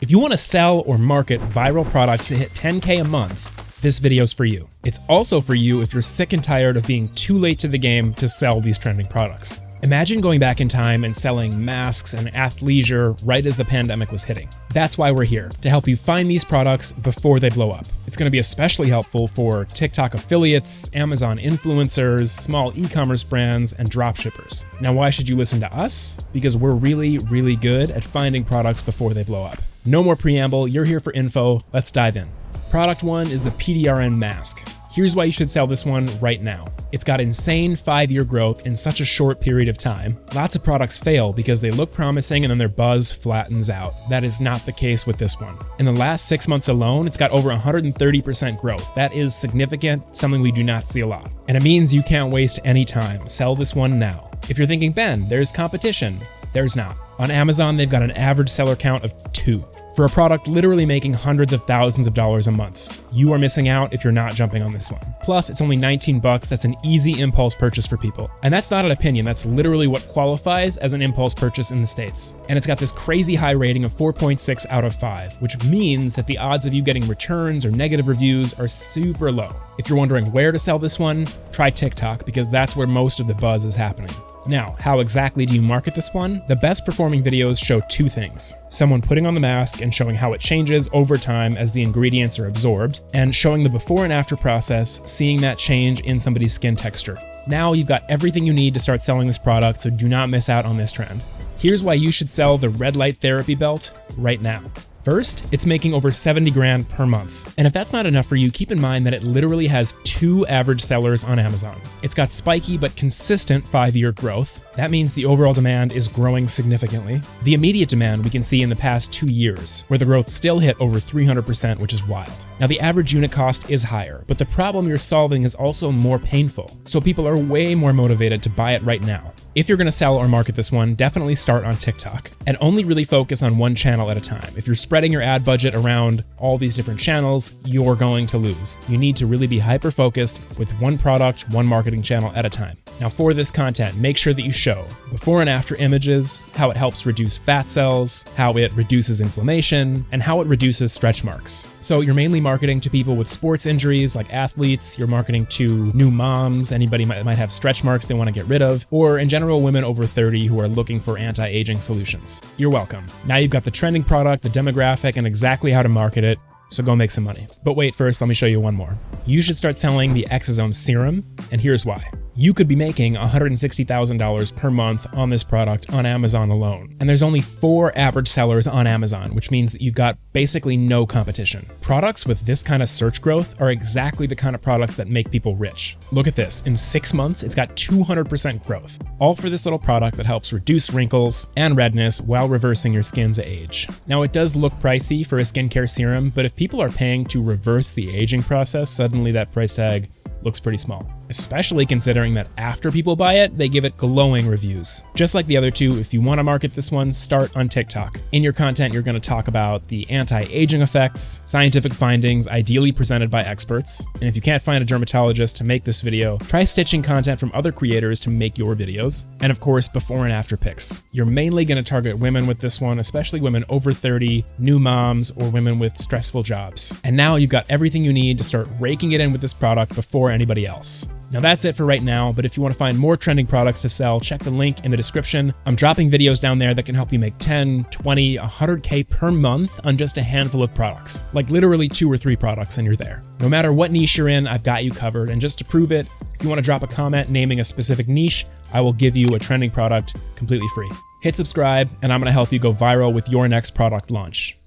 If you want to sell or market viral products that hit 10K a month, this video's for you. It's also for you if you're sick and tired of being too late to the game to sell these trending products. Imagine going back in time and selling masks and athleisure right as the pandemic was hitting. That's why we're here, to help you find these products before they blow up. It's going to be especially helpful for TikTok affiliates, Amazon influencers, small e-commerce brands, and dropshippers. Now, why should you listen to us? Because we're really, really good at finding products before they blow up. No more preamble, you're here for info, let's dive in. Product 1 is the PDRN Mask. Here's why you should sell this one right now. It's got insane 5-year growth in such a short period of time. Lots of products fail because they look promising and then their buzz flattens out. That is not the case with this one. In the last 6 months alone, it's got over 130% growth. That is significant, something we do not see a lot. And it means you can't waste any time. Sell this one now. If you're thinking, Ben, there's competition. There's not. On Amazon, they've got an average seller count of 2. For a product literally making hundreds of thousands of dollars a month. You are missing out if you're not jumping on this one. Plus, it's only 19 bucks. That's an easy impulse purchase for people. And that's not an opinion. That's literally what qualifies as an impulse purchase in the States. And it's got this crazy high rating of 4.6 out of 5, which means that the odds of you getting returns or negative reviews are super low. If you're wondering where to sell this one, try TikTok because that's where most of the buzz is happening. Now, how exactly do you market this one? The best performing videos show 2 things. Someone putting on the mask and showing how it changes over time as the ingredients are absorbed, and showing the before and after process, seeing that change in somebody's skin texture. Now you've got everything you need to start selling this product, so do not miss out on this trend. Here's why you should sell the red light therapy belt right now. First, it's making over 70 grand per month. And if that's not enough for you, keep in mind that it literally has 2 average sellers on Amazon. It's got spiky but consistent 5-year growth. That means the overall demand is growing significantly. The immediate demand we can see in the past 2 years, where the growth still hit over 300%, which is wild. Now, the average unit cost is higher, but the problem you're solving is also more painful. So people are way more motivated to buy it right now. If you're going to sell or market this one, definitely start on TikTok and only really focus on one channel at a time. If you're spreading your ad budget around all these different channels, you're going to lose. You need to really be hyper-focused with one product, one marketing channel at a time. Now, for this content, make sure that you show before and after images, how it helps reduce fat cells, how it reduces inflammation, and how it reduces stretch marks. So you're mainly marketing to people with sports injuries like athletes, you're marketing to new moms, anybody might have stretch marks they want to get rid of, or in general, women over 30 who are looking for anti-aging solutions. You're welcome. Now you've got the trending product, the demographic, and exactly how to market it. So go make some money. But wait, first, let me show you one more. You should start selling the Exosome Serum, and here's why. You could be making $160,000 per month on this product on Amazon alone. And there's only 4 average sellers on Amazon, which means that you've got basically no competition. Products with this kind of search growth are exactly the kind of products that make people rich. Look at this. In 6 months, it's got 200% growth, all for this little product that helps reduce wrinkles and redness while reversing your skin's age. Now, it does look pricey for a skincare serum, but if people are paying to reverse the aging process, suddenly that price tag looks pretty small, especially considering that after people buy it, they give it glowing reviews. Just like the other 2, if you want to market this one, start on TikTok. In your content, you're going to talk about the anti-aging effects, scientific findings, ideally presented by experts. And if you can't find a dermatologist to make this video, try stitching content from other creators to make your videos. And of course, before and after pics. You're mainly going to target women with this one, especially women over 30, new moms, or women with stressful jobs. And now you've got everything you need to start raking it in with this product before anybody else. Now that's it for right now, but if you want to find more trending products to sell, check the link in the description. I'm dropping videos down there that can help you make 10, 20, 100K per month on just a handful of products, like literally 2 or 3 products and you're there. No matter what niche you're in, I've got you covered. And just to prove it, if you want to drop a comment naming a specific niche, I will give you a trending product completely free. Hit subscribe and I'm going to help you go viral with your next product launch.